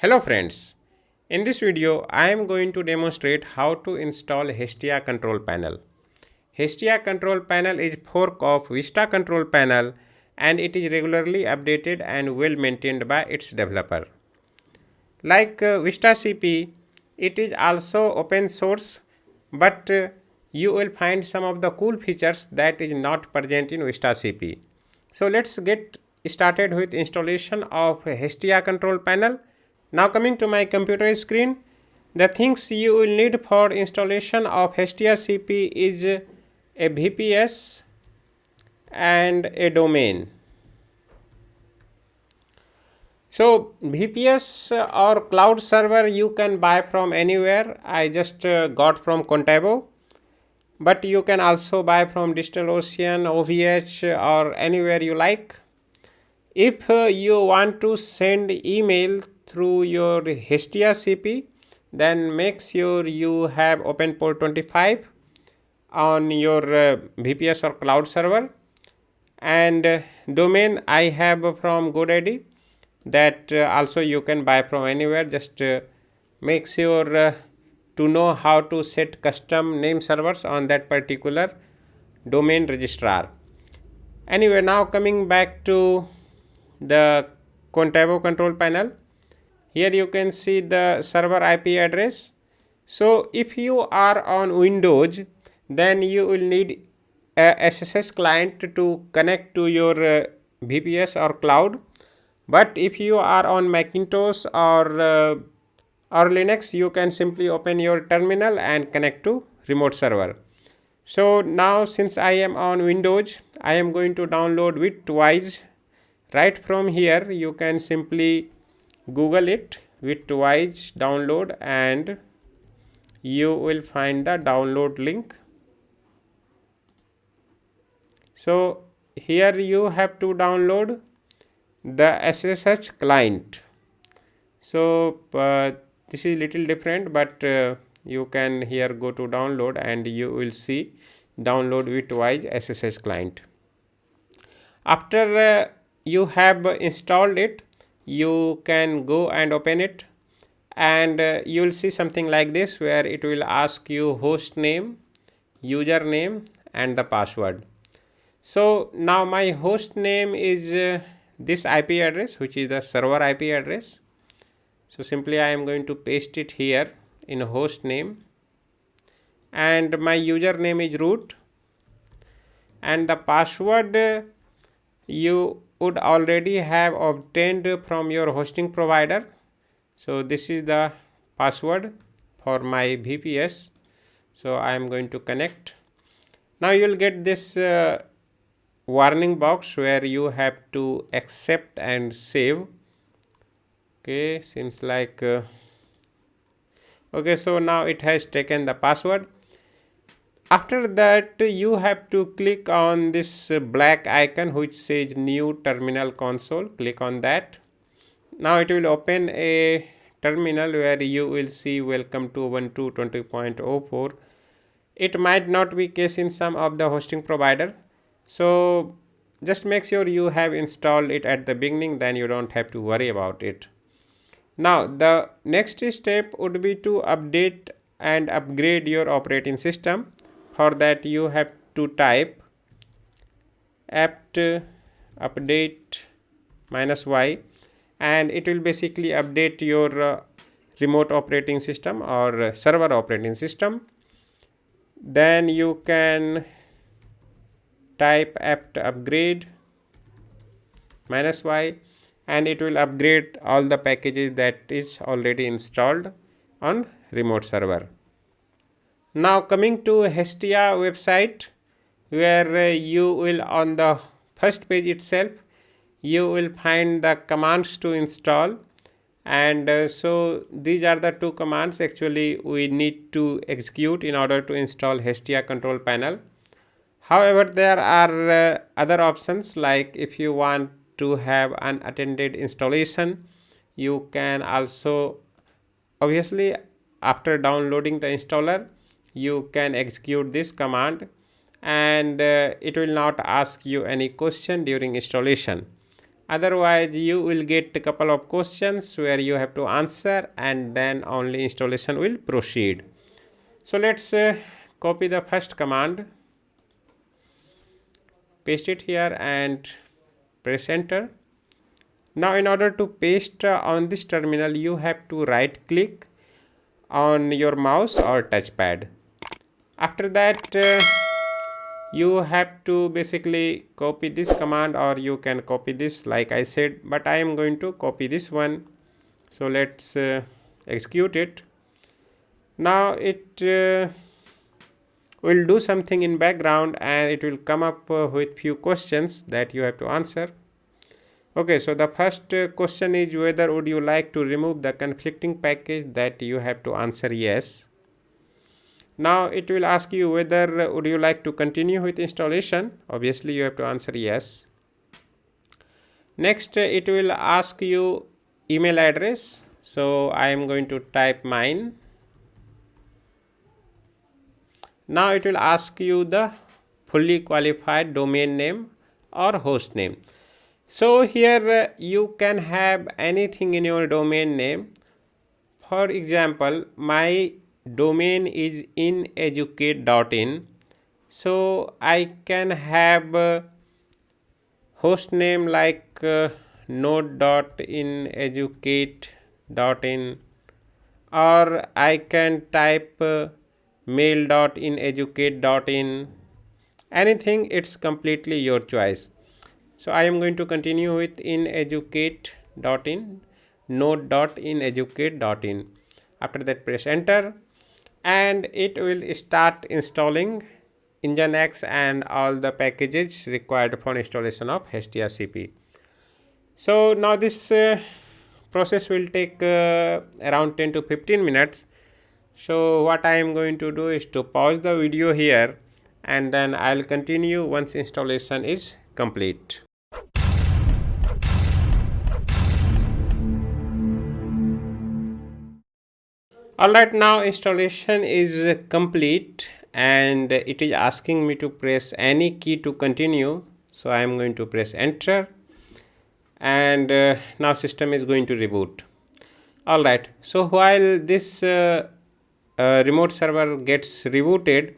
Hello friends, in this video I am going to demonstrate how to install Hestia control panel. Hestia control panel is fork of Vista control panel and it is regularly updated and well maintained by its developer. Like Vista CP, it is also open source, but you will find some of the cool features that is not present in Vista CP. So let's get started with installation of Hestia control panel. Now coming to my computer screen, the things you will need for installation of Hestia CP is a VPS and a domain. So VPS or cloud server you can buy from anywhere. I just got from Contabo, but you can also buy from DigitalOcean, OVH or anywhere you like. If you want to send email through your Hestia CP, then make sure you have OpenPort 25 on your VPS or cloud server, and domain I have from GoDaddy, that also you can buy from anywhere. Just make sure to know how to set custom name servers on that particular domain registrar. Anyway, now coming back to the Contabo control panel, here you can see the server IP address. So if you are on Windows, then you will need a SSH client to connect to your VPS or cloud. But if you are on Macintosh or Linux, you can simply open your terminal and connect to remote server. So now since I am on Windows, I am going to download Bitwise. Right from here you can simply Google it, Bitwise download, and you will find the download link. So here you have to download the SSH client. So this is little different, but you can here go to download and you will see download Bitwise SSH client. After you have installed it, you can go and open it, and you will see something like this, where it will ask you host name, username and the password. So now my host name is this IP address, which is the server IP address. So simply I am going to paste it here in host name, and my username is root, and the password you would already have obtained from your hosting provider. So this is the password for my VPS. So I am going to connect. Now you will get this warning box where you have to accept and save. Okay, seems like okay, so now it has taken the password. After that you have to click on this black icon which says new terminal console. Click on that. Now it will open a terminal where you will see welcome to Ubuntu 20.04. It might not be case in some of the hosting provider, so just make sure you have installed it at the beginning, then you don't have to worry about it. Now the next step would be to update and upgrade your operating system. For that you have to type apt update -y, and it will basically update your remote operating system or server operating system. Then you can type apt upgrade -y, and it will upgrade all the packages that is already installed on remote server. Now coming to Hestia website, where you will on the first page itself you will find the commands to install, and so these are the two commands actually we need to execute in order to install Hestia control panel. However, there are other options, like if you want to have unattended installation, you can also, obviously after downloading the installer, you can execute this command, and it will not ask you any question during installation. Otherwise you will get a couple of questions where you have to answer, and then only installation will proceed. So let's copy the first command, paste it here and press enter. Now in order to paste on this terminal, you have to right click on your mouse or touchpad. After that you have to basically copy this command, or you can copy this like I said, but I am going to copy this one. So let's execute it. Now it will do something in background, and it will come up with few questions that you have to answer. Okay, so the first question is whether would you like to remove the conflicting package, that you have to answer yes. Now it will ask you whether would you like to continue with installation. Obviously you have to answer yes. Next it will ask you email address, so I am going to type mine. Now it will ask you the fully qualified domain name or host name. So here you can have anything in your domain name. For example, my domain is ineducate.in, so I can have host name like node.ineducate.in, or I can type mail.ineducate.in, anything, it's completely your choice. So I am going to continue with ineducate.in, node.ineducate.in. After that press enter, and it will start installing Nginx and all the packages required for installation of HTRCP. So now this process will take around 10 to 15 minutes. So what I am going to do is to pause the video here, and then I'll continue once installation is complete. Alright, now installation is complete, and it is asking me to press any key to continue. So I am going to press enter, and now system is going to reboot. Alright, so while this remote server gets rebooted,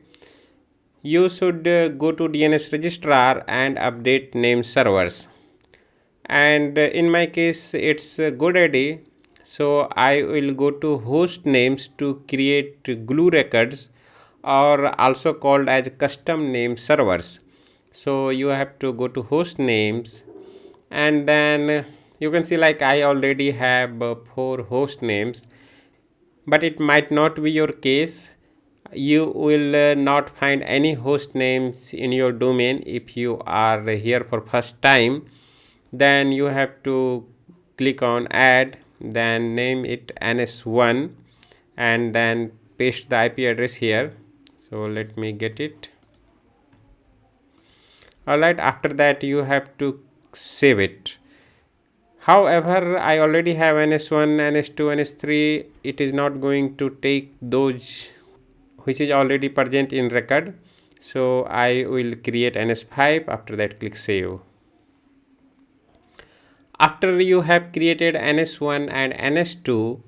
you should go to DNS registrar and update name servers. And in my case it's GoDaddy, so I will go to host names to create glue records, or also called as custom name servers. So you have to go to host names, and then you can see like I already have 4 host names, but it might not be your case. You will not find any host names in your domain if you are here for first time. Then you have to click on add, then name it ns1, and then paste the IP address here. So let me get it. Alright, after that you have to save it. However, I already have ns1, ns2, ns3. It is not going to take those which is already present in record, so I will create ns5. After that click save. After you have created ns1 and ns2,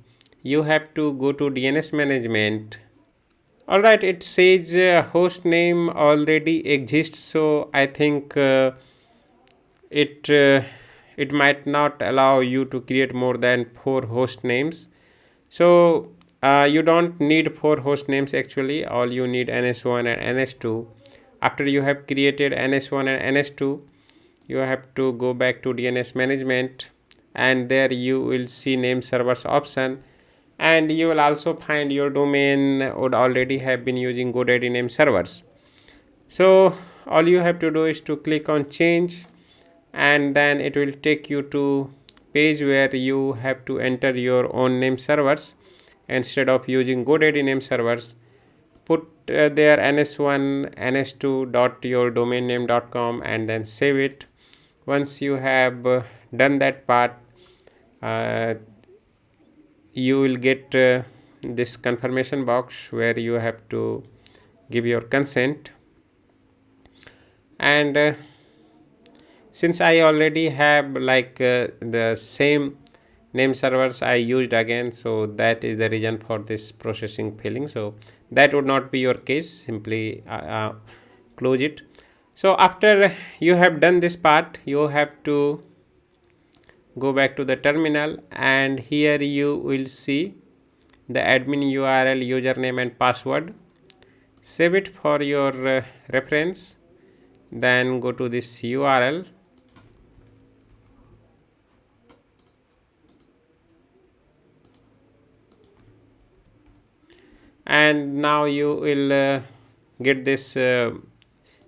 you have to go to DNS management. Alright, it says host name already exists, so I think it might not allow you to create more than 4 host names. So you don't need 4 host names actually, all you need ns1 and ns2. After you have created ns1 and ns2, you have to go back to DNS management, and there you will see name servers option, and you will also find your domain would already have been using GoDaddy name servers. So all you have to do is to click on change, and then it will take you to page where you have to enter your own name servers instead of using GoDaddy name servers. Put there ns1 ns2.yourdomainname.com and then save it. Once you have done that part, you will get this confirmation box where you have to give your consent, and since I already have like the same name servers I used again, so that is the reason for this processing failing. So that would not be your case. Simply close it. So after you have done this part, you have to go back to the terminal, and here you will see the admin URL, username and password. Save it for your reference. Then go to this URL, and now you will get this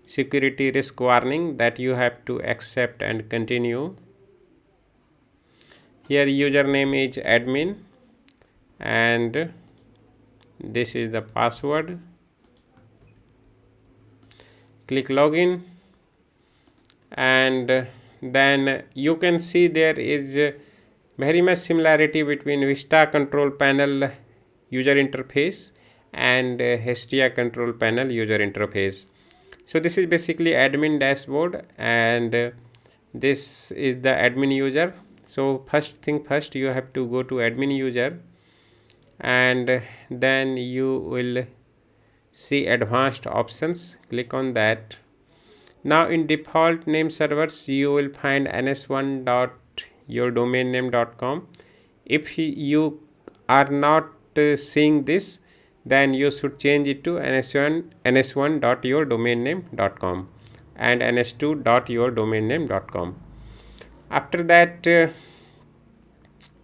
security risk warning that you have to accept and continue. Here username is admin and this is the password. Click login, and then you can see there is very much similarity between Vista control panel user interface and Hestia control panel user interface. So this is basically admin dashboard, and this is the admin user. So first thing first, you have to go to admin user, and then you will see advanced options. Click on that. Now in default name servers you will find ns1.yourdomainname.com. if you are not seeing this, then you should change it to ns1.yourdomainname.com and ns2.yourdomainname.com. After that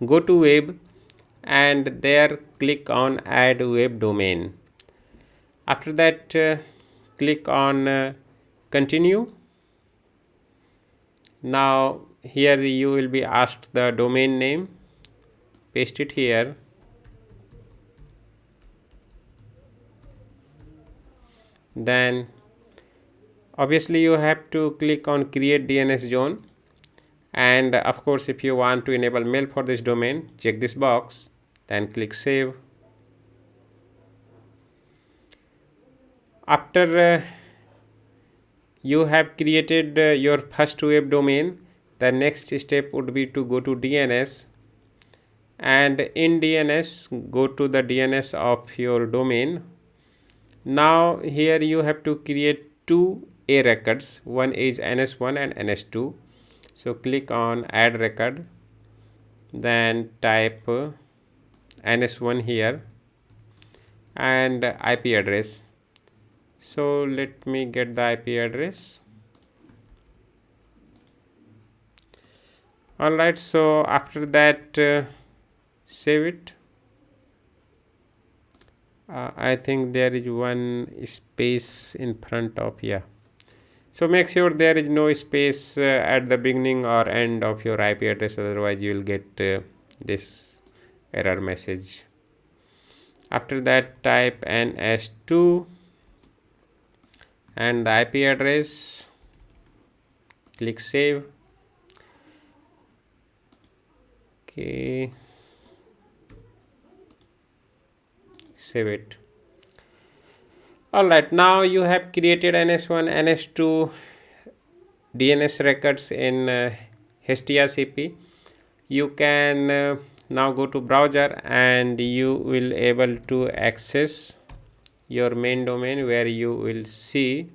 go to web, and there click on add web domain. After that click on continue. Now here you will be asked the domain name. Paste it here. Then obviously you have to click on create DNS zone, and of course if you want to enable mail for this domain, check this box, then click save. After you have created your first web domain, the next step would be to go to DNS, and in DNS go to the DNS of your domain. Now here you have to create two A records, one is NS1 and NS2. So click on add record, then type NS1 here and IP address. So let me get the IP address. Alright, so after that save it. I think there is one space in front of, yeah. So make sure there is no space at the beginning or end of your IP address, otherwise you will get this error message. After that type NS2 and the IP address, click save. Okay, save it. Alright, now you have created NS1, NS2 DNS records in Hestia CP. You can now go to browser, and you will able to access your main domain, where you will see,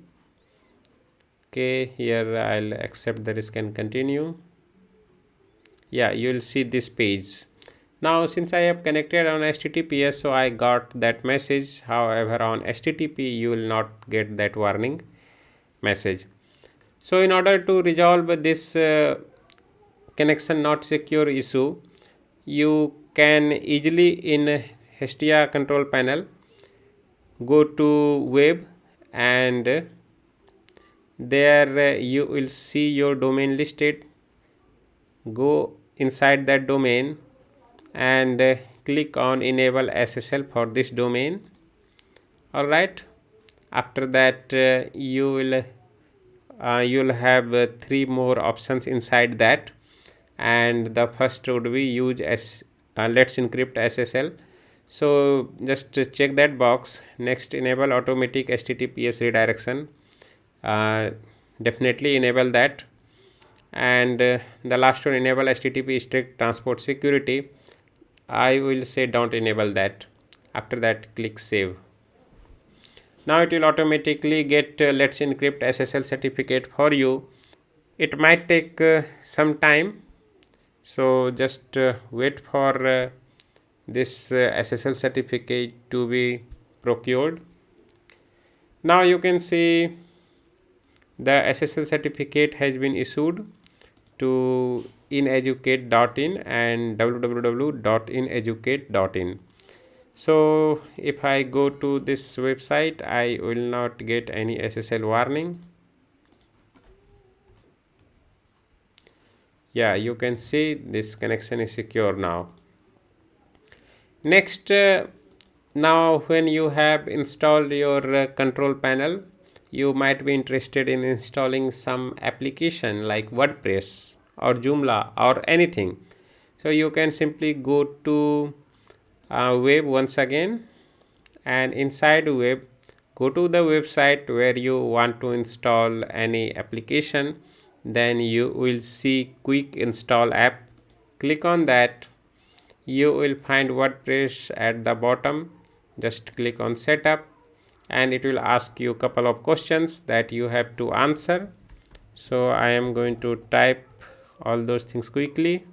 okay, here I'll accept the risk and continue. Yeah, you will see this page. Now since I have connected on HTTPS, so I got that message. However, on HTTP you will not get that warning message. So in order to resolve this connection not secure issue, you can easily in Hestia control panel go to web, and there you will see your domain listed. Go inside that domain and click on enable SSL for this domain. Alright, after that you will have three more options inside that, and the first would be use let's encrypt SSL. So just check that box. Next, enable automatic HTTPS redirection. Definitely enable that. and the last one, enable HTTP strict transport security. I will say don't enable that. After that, click save. Now it will automatically get Let's Encrypt SSL certificate for you. It might take some time, so just wait for this SSL certificate to be procured. Now you can see the SSL certificate has been issued to ineducate.in and www.ineducate.in. So if I go to this website, I will not get any SSL warning. Yeah, you can see this connection is secure now. Next, now when you have installed your control panel, you might be interested in installing some application like WordPress or Joomla or anything. So you can simply go to web once again, and inside web, go to the website where you want to install any application. Then you will see quick install app. Click on that. You will find WordPress at the bottom. Just click on setup, and it will ask you a couple of questions that you have to answer. So I am going to type all those things quickly.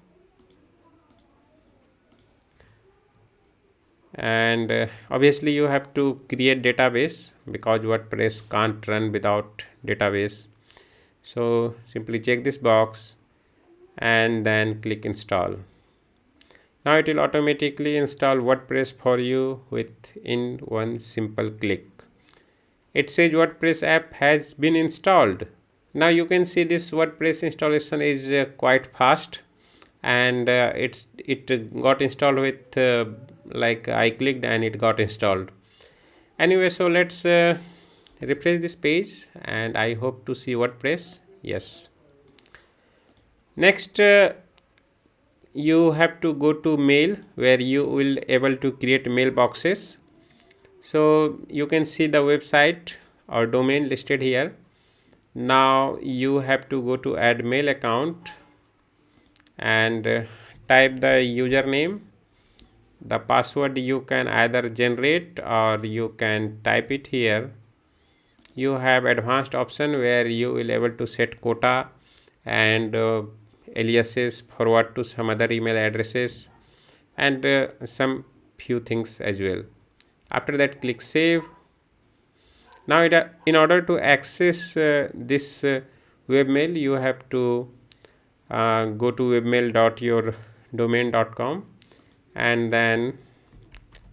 And obviously you have to create database because WordPress can't run without database. So simply check this box and then click install. Now it will automatically install WordPress for you within one simple click. It says WordPress app has been installed. Now you can see this WordPress installation is quite fast, and it got installed with like I clicked and it got installed. Anyway, so let's refresh this page, and I hope to see WordPress. Yes. Next, you have to go to mail, where you will able to create mailboxes. So you can see the website or domain listed here. Now you have to go to add mail account and type the username. The password you can either generate or you can type it here. You have advanced option where you will able to set quota and aliases, forward to some other email addresses, and some few things as well. After that, click save. Now in order to access this webmail, you have to go to webmail.yourdomain.com and then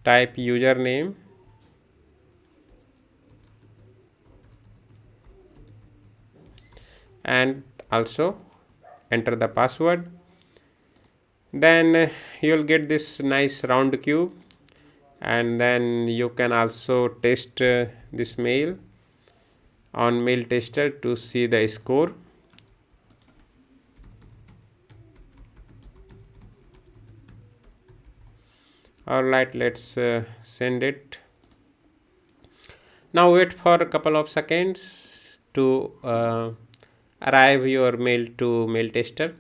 type username and also enter the password. Then you will get this nice round cube, and then you can also test this mail on mail tester to see the score. Alright, let's send it. Now wait for a couple of seconds to arrive your mail to mail tester,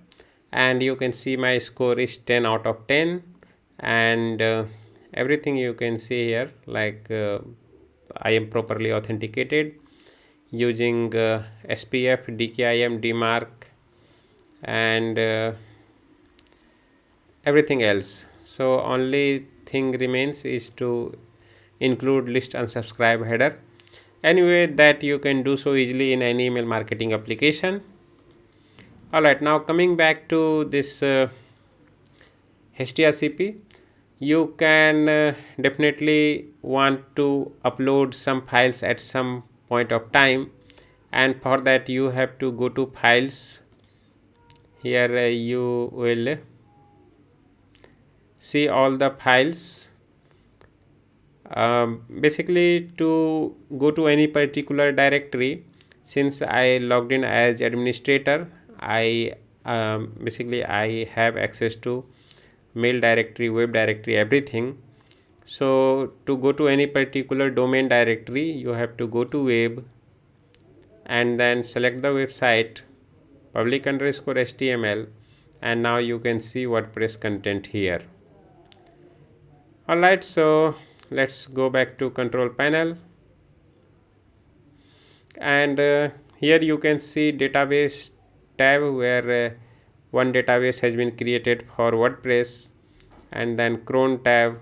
and you can see my score is 10 out of 10, and everything you can see here, like I am properly authenticated using SPF, DKIM, DMARC, and everything else. So only thing remains is to include list unsubscribe header. Anyway, that you can do so easily in any email marketing application. Alright, now coming back to this HTRCP, you can definitely want to upload some files at some point of time, and for that you have to go to files. Here you will see all the files. Basically, to go to any particular directory, since I logged in as administrator, I basically I have access to mail directory, web directory, everything. So to go to any particular domain directory, you have to go to web and then select the website public underscore HTML, and now you can see WordPress content here. Alright, so let's go back to control panel, and here you can see database tab where one database has been created for WordPress, and then cron tab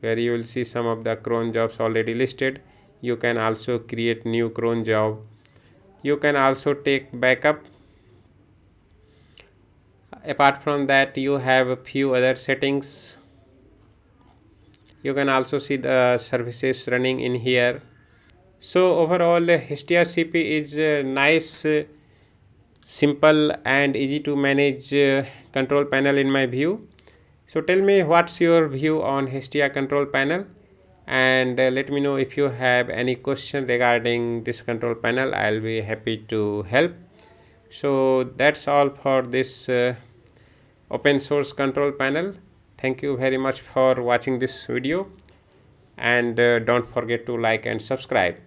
where you will see some of the cron jobs already listed. You can also create new cron job. You can also take backup. Apart from that, you have a few other settings. You can also see the services running in here. So overall, Hestia CP is nice, simple and easy to manage control panel in my view. So tell me what's your view on Hestia control panel, and let me know if you have any question regarding this control panel. I'll be happy to help. So that's all for this open source control panel. Thank you very much for watching this video, and don't forget to like and subscribe.